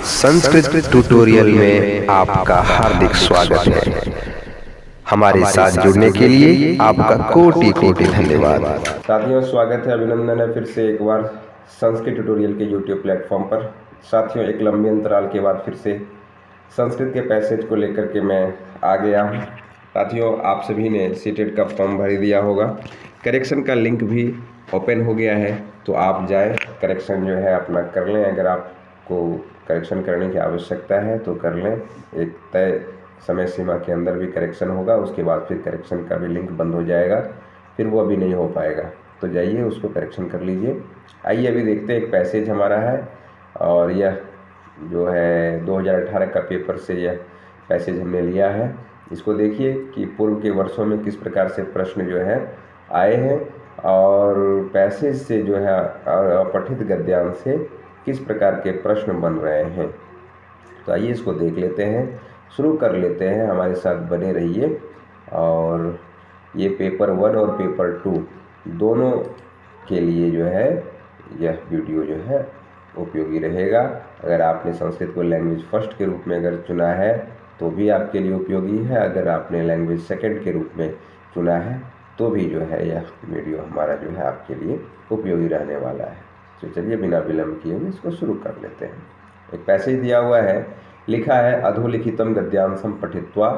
Sanskrit tutorial में आपका हार्दिक स्वागत है। हमारे साथ जुड़ने के लिए आपका कोटि कोटि धन्यवाद। साथियों, स्वागत है, अभिनंदन है फिर से एक बार संस्कृत ट्यूटोरियल के यूट्यूब प्लेटफॉर्म पर। साथियों, एक लंबे अंतराल के बाद फिर से संस्कृत के पैसेज को लेकर के मैं आ गया हूँ। साथियों, आप सभी ने सीटेट का फॉर्म भर दिया होगा। करेक्शन का लिंक भी ओपन हो गया है, तो आप जाएं, करेक्शन जो है अपना कर लें। अगर आपको करेक्शन करने की आवश्यकता है तो कर लें। एक तय समय सीमा के अंदर भी करेक्शन होगा, उसके बाद फिर करेक्शन का भी लिंक बंद हो जाएगा, फिर वो अभी नहीं हो पाएगा। तो जाइए, उसको करेक्शन कर लीजिए। आइए अभी देखते हैं, एक पैसेज हमारा है और यह जो है 2018 का पेपर से यह पैसेज हमने लिया है। इसको देखिए कि पूर्व के वर्षों में किस प्रकार से प्रश्न जो है आए हैं और पैसेज से जो है अपठित गद्यांश से किस प्रकार के प्रश्न बन रहे हैं। तो आइए इसको देख लेते हैं, शुरू कर लेते हैं। हमारे साथ बने रहिए। और ये पेपर 1 और पेपर 2 दोनों के लिए जो है यह वीडियो जो है उपयोगी रहेगा। अगर आपने संस्कृत को लैंग्वेज फर्स्ट के रूप में अगर चुना है तो भी आपके लिए उपयोगी है। अगर आपने लैंग्वेज सेकंड के रूप में चुना है तो भी जो है यह वीडियो हमारा जो है आपके लिए उपयोगी रहने वाला है। तो चलिए बिना विलंब किए हुए इसको शुरू कर लेते हैं। एक पैसेज दिया हुआ है, लिखा है अधोलिखितम गद्यांशम पठित्वा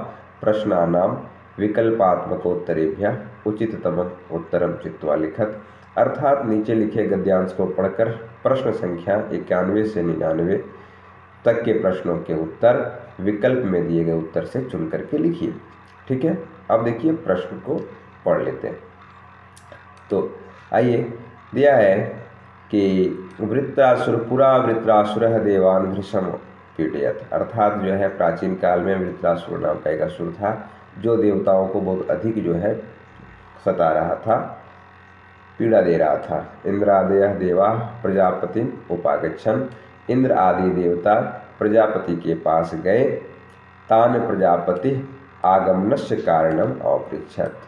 प्रश्नानाम विकल्पात्मकोत्तरेभ्यः उचिततमं उत्तरम चित्वा लिखत। अर्थात नीचे लिखे गद्यांश को पढ़कर प्रश्न संख्या 91 से 99 तक के प्रश्नों के उत्तर विकल्प में दिए गए उत्तर से चुन करके लिखिए। ठीक है, अब देखिए प्रश्न को पढ़ लेते हैं। तो आइए, दिया है कि वृत्रासुर देवान भृशम पीड़यत। अर्थात जो है प्राचीन काल में वृत्रासुर नाम का एक असुर था जो देवताओं को बहुत अधिक जो है सता रहा था, पीड़ा दे रहा था। इंद्रादयः देवा प्रजापति उपागच्छन्। इंद्र आदि देवता प्रजापति के पास गए। तान प्रजापति आगमनस्य कारणम अपृच्छत्।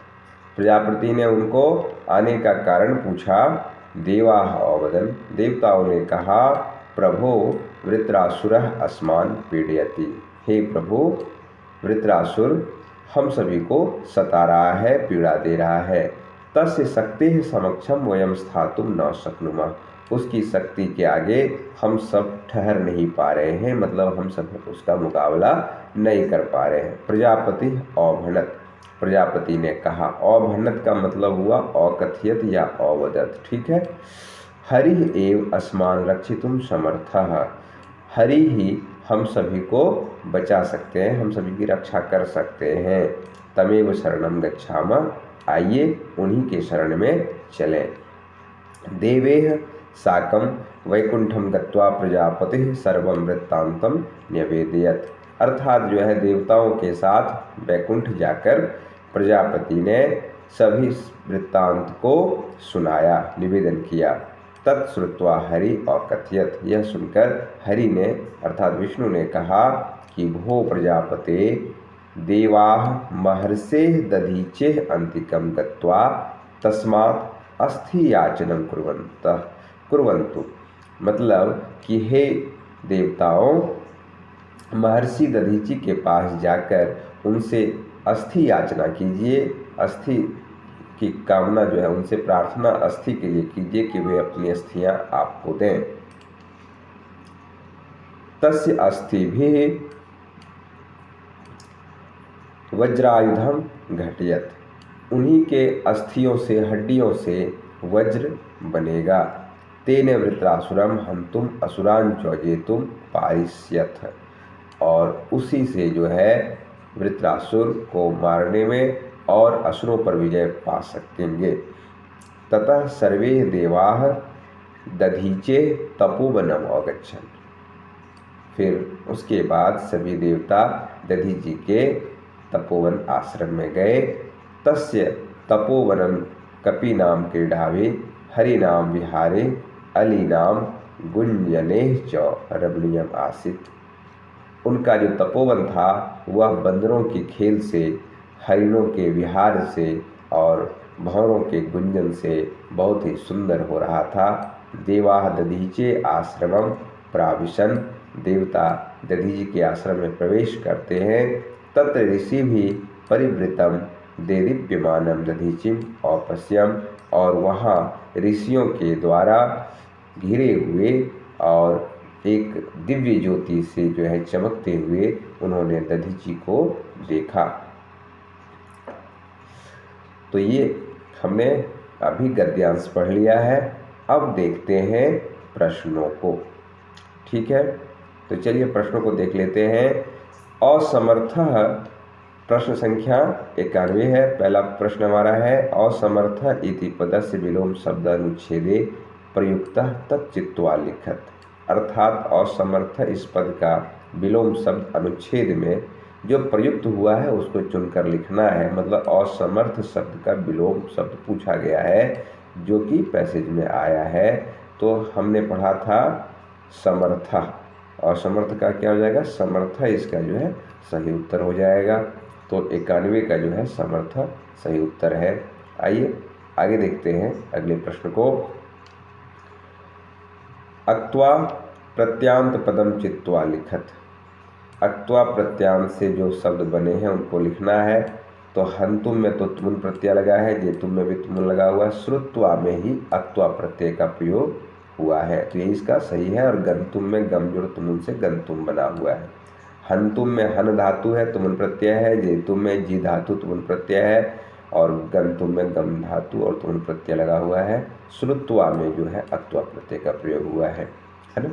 प्रजापति ने उनको आने का कारण पूछा। देवाः अवदन्। देवताओं ने कहा, प्रभो वृत्रासुरः अस्मान् पीडयति। हे प्रभु, वृत्रासुर हम सभी को सता रहा है, पीड़ा दे रहा है। तस्य शक्तिः समक्षम वयं स्थातुं न शक्नुमः। उसकी शक्ति के आगे हम सब ठहर नहीं पा रहे हैं, मतलब हम सब उसका मुकाबला नहीं कर पा रहे हैं। प्रजापति अभनत। प्रजापति ने कहा। अभनत का मतलब हुआ अकथयत या अवदत। ठीक है। हरि एव अस्मान रक्षितुं समर्थः। हरि ही हम सभी को बचा सकते हैं, हम सभी की रक्षा कर सकते हैं। तमेव शरणं गच्छामः। आइए उन्हीं के शरण में चलें। देवैः साकं वैकुंठं गत्वा प्रजापतिः सर्वं वृत्तान्तं न्यवेदयत्। अर्थात जो है देवताओं के साथ वैकुंठ जाकर प्रजापति ने सभी वृत्तांत को सुनाया, निवेदन किया। तत्श्रुत्वा हरि अकथयत्। यह सुनकर हरि ने अर्थात विष्णु ने कहा कि भो प्रजापते देवाः महर्षेः दधीचेः अन्तिकं गत्वा तस्मात् अस्थि याचनं कुर्वन्तु। मतलब कि हे देवताओं, महर्षि दधीची के पास जाकर उनसे अस्थि याचना कीजिए। अस्थि की कामना जो है उनसे प्रार्थना अस्थि के लिए कीजिए कि वे अपनी अस्थियां आपको दें। तस्य अस्थिभिः वज्रायुधम घटयत। उन्हीं के अस्थियों से, हड्डियों से वज्र बनेगा। तेन वृत्रासुरम हन्तुम असुरान चौजेतुम पारिष्यथ। और उसी से जो है वृत्रासुर को मारने में और असुरों पर विजय पा सकेंगे। ततः सर्वे देवाः दधीचे तपोवनम अगच्छन्। फिर उसके बाद सभी देवता दधीची के तपोवन आश्रम में गए। तस्य तपोवनम कपीनाम क्रीडावे हरिनाम विहारे अलीनाम गुंजनेः च रमणीयम आसीत्। उनका जो तपोवन था वह बंदरों के खेल से, हरिणों के विहार से और भंवरों के गुंजन से बहुत ही सुंदर हो रहा था। देवाः दधीचे आश्रमम प्राविशन, देवता दधीचि के आश्रम में प्रवेश करते हैं। तत्र ऋषि भी परिवृतम देदीप्यमानम दधीचिम औपस्यम, और वहाँ ऋषियों के द्वारा घिरे हुए और एक दिव्य ज्योति से जो है चमकते हुए उन्होंने दधीचि को देखा। तो ये हमने अभी गद्यांश पढ़ लिया है। अब देखते हैं प्रश्नों को। ठीक है, तो चलिए प्रश्नों को देख लेते हैं। असमर्थः, प्रश्न संख्या 91 है। पहला प्रश्न हमारा है असमर्थ इति पदस्य विलोम शब्द अनुच्छेदे प्रयुक्तः तच्चित्वा लिखत। अर्थात असमर्थ इस पद का विलोम शब्द अनुच्छेद में जो प्रयुक्त हुआ है उसको चुनकर लिखना है। मतलब असमर्थ शब्द का विलोम शब्द पूछा गया है जो कि पैसेज में आया है। तो हमने पढ़ा था समर्थ, असमर्थ का क्या हो जाएगा? समर्थ, इसका जो है सही उत्तर हो जाएगा। तो 91 का जो है समर्थ सही उत्तर है। आइए आगे देखते हैं अगले प्रश्न को। अक्त्वा प्रत्यांत पदम चित्वा लिखत। अक्त्वा प्रत्यांत से जो शब्द बने हैं उनको लिखना है। तो हंतुम में तो तुमुन प्रत्यय लगा है, जेतुम में भी तुमुन लगा हुआ है, श्रुत्वा में ही अक्त्वा प्रत्यय का प्रयोग हुआ है। तो ये इसका सही है। और गंतुम में गम जुड़ तुमुन से गंतुम बना हुआ है। हंतुम में हन धातु है, तुमुन प्रत्यय है। जेतुम में जी धातु तुमुन प्रत्यय है, और गंतुम में गम धातु और तुमुन प्रत्यय लगा हुआ है। श्रुत्वा में जो है अक्त्वा प्रत्यय का प्रयोग हुआ है ना।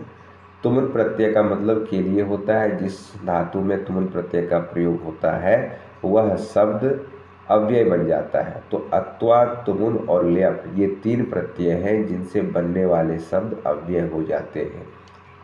तुमुन प्रत्यय का मतलब के लिए होता है। जिस धातु में तुमुन प्रत्यय का प्रयोग होता है वह शब्द अव्यय बन जाता है। तो अक्त्वा, तुमुन और ल्यप ये 3 प्रत्यय हैं जिनसे बनने वाले शब्द अव्यय हो जाते हैं।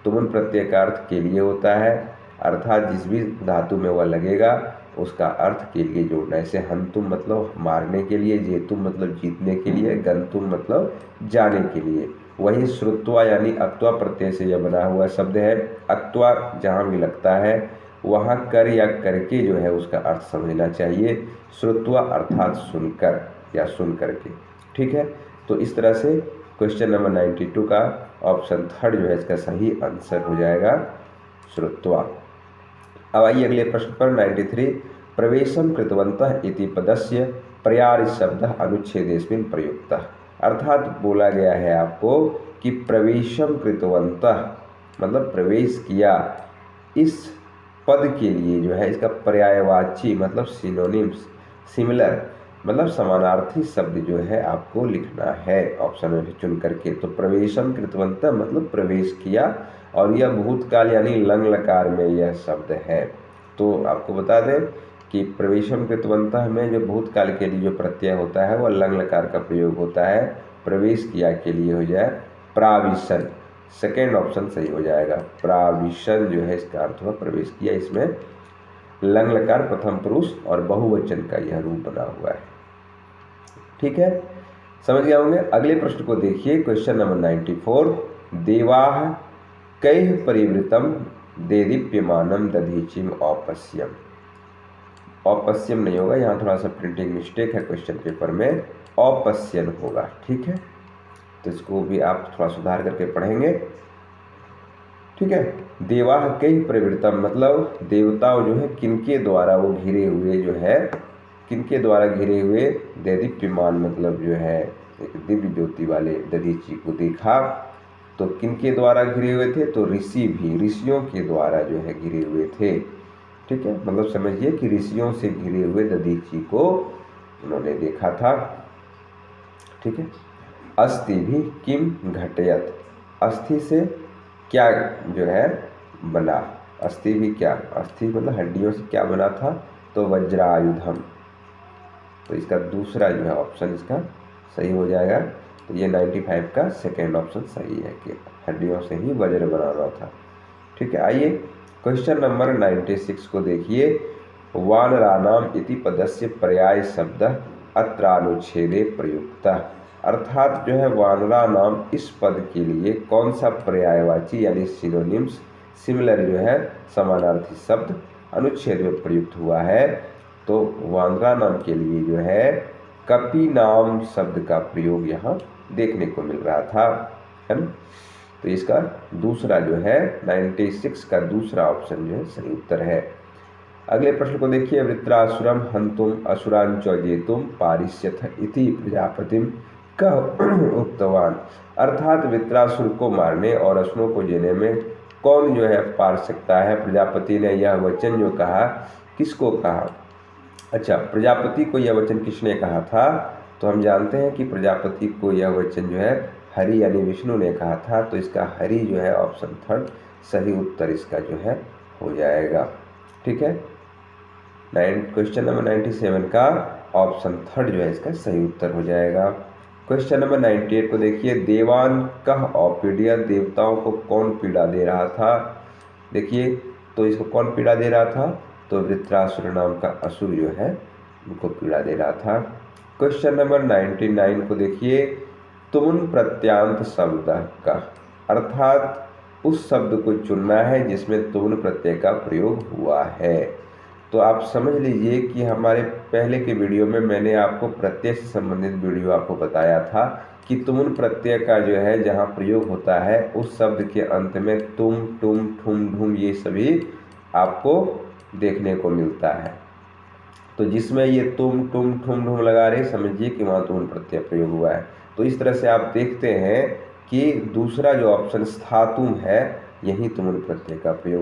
तुमुन प्रत्यय का अर्थ के लिए होता है, अर्थात जिस भी धातु में वह लगेगा उसका अर्थ के लिए जोड़ना। ऐसे हंतुम मतलब मारने के लिए, जेतुम मतलब जीतने के लिए, गंतुम मतलब जाने के लिए। वही श्रुत्वा यानी अक्त्वा प्रत्यय से यह बना हुआ शब्द है। अक्त्वा जहाँ भी लगता है वहाँ कर या करके जो है उसका अर्थ समझना चाहिए। श्रुत्वा अर्थात सुनकर या सुन करके। ठीक है, तो इस तरह से क्वेश्चन नंबर 92 का ऑप्शन 3 जो है इसका सही आंसर हो जाएगा श्रुत्वा। अब आइए अगले प्रश्न पर 93। प्रवेशम कृतवन्तः इति पदस्य प्रयारि शब्दः अनुच्छेदेस्मिन् प्रयुक्तः। अर्थात बोला गया है आपको कि प्रवेशम कृतवन्तः मतलब प्रवेश किया। इस पद के लिए जो है इसका पर्यायवाची मतलब सिनोनिम्स, सिमिलर मतलब समानार्थी शब्द जो है आपको लिखना है ऑप्शन में चुन करके। तो प्रवेशम कृतवन्तः मतलब प्रवेश किया, और यह भूतकाल यानी लंग लकार में यह शब्द है। तो आपको बता दें कि प्रवेशम कृतवन्तः में जो भूतकाल के लिए जो प्रत्यय होता है वह लंग लकार का प्रयोग होता है। प्रवेश किया के लिए हो जाए प्राविशन, सेकेंड ऑप्शन सही हो जाएगा। प्राविशन जो है इसका अर्थ हुआ प्रवेश किया। इसमें लंग लकार प्रथम पुरुष और बहुवचन का यह रूप बना हुआ है। ठीक है, समझ गए होंगे। अगले प्रश्न को देखिए, क्वेश्चन नंबर 94। देवाः कैः परिवृतम देदीप्यमानम दधीचिम औपस्यम। औपस्यम नहीं होगा, यहाँ थोड़ा सा प्रिंटिंग मिस्टेक है क्वेश्चन पेपर में, औपस्यन होगा। ठीक है, तो इसको भी आप थोड़ा सुधार करके पढ़ेंगे। ठीक है, देवाः कैः परिवृतम मतलब देवताओं जो है किनके द्वारा वो घिरे हुए जो है, किनके द्वारा घिरे हुए, देदीप्यमान मतलब जो है एक दिव्य ज्योति वाले दधीचि को देखा। तो किनके द्वारा घिरे हुए थे? तो ऋषि भी, ऋषियों के द्वारा जो है घिरे हुए थे। ठीक है, मतलब समझिए कि ऋषियों से घिरे हुए दधीचि को उन्होंने देखा था। ठीक है, अस्थि भी किम घटयत, अस्थि से क्या जो है बना, अस्थि भी क्या, अस्थि मतलब हड्डियों से क्या बना था? तो वज्रायुधम। तो इसका दूसरा जो है ऑप्शन इसका सही हो जाएगा। तो ये 95 का सेकेंड ऑप्शन सही है कि हड्डियों से ही वज्र बनाना था। ठीक है, आइए क्वेश्चन नंबर 96 को देखिए। वानराणाम इति पदस्य पर्याय शब्द अत्रानुच्छेदे प्रयुक्तः। अर्थात जो है वानराणाम इस पद के लिए कौन सा पर्यायवाची यानी सिनोनिम्स, सिमिलर जो है समानार्थी शब्द अनुच्छेद में प्रयुक्त हुआ है? तो वानराणाम के लिए जो है कपि नाम शब्द का प्रयोग यहाँ देखने को मिल रहा था, है ना। तो इसका दूसरा जो है 96 का दूसरा ऑप्शन जो है सही उत्तर है। अगले प्रश्न को देखिए, वृत्रासुरम हंतुम असुरान चौजेतुम पारिष्यथ इति प्रजापतिम कह उक्तवान। अर्थात वृत्रासुर को मारने और असुरों को जीने में कौन जो है पार सकता है? प्रजापति ने यह वचन जो कहा किसको कहा? अच्छा, प्रजापति को यह वचन किसने कहा था? तो हम जानते हैं कि प्रजापति को यह वचन जो है हरि यानी विष्णु ने कहा था। तो इसका हरि जो है ऑप्शन थर्ड सही उत्तर इसका जो है हो जाएगा। ठीक है, क्वेश्चन नंबर 97 का ऑप्शन थर्ड जो है इसका सही उत्तर हो जाएगा। क्वेश्चन नंबर 98 को देखिए, देवान कह औपीड्य, देवताओं को कौन पीड़ा दे रहा था? देखिए, तो इसको कौन पीड़ा दे रहा था? तो वृत्रासुर नाम का असुर जो है उनको पीड़ा दे रहा था। क्वेश्चन नंबर 99 को देखिए, तुमुन प्रत्यांत शब्द का, अर्थात उस शब्द को चुनना है जिसमें तुमुन प्रत्यय का प्रयोग हुआ है। तो आप समझ लीजिए कि हमारे पहले के वीडियो में मैंने आपको प्रत्यय से संबंधित वीडियो आपको बताया था कि तुमुन प्रत्यय का जो है जहाँ प्रयोग होता है उस शब्द के अंत में तुम, टुम, ठुम, ढुम ये सभी आपको देखने को मिलता है। तो जिसमें ये तुम, टुम, ठुम, ढुम लगा रहे, समझिए कि वहाँ तुमुन प्रत्यय प्रयोग हुआ है। तो इस तरह से आप देखते हैं कि दूसरा जो ऑप्शन स्थातुम है यही तुमुन प्रत्यय का प्रयोग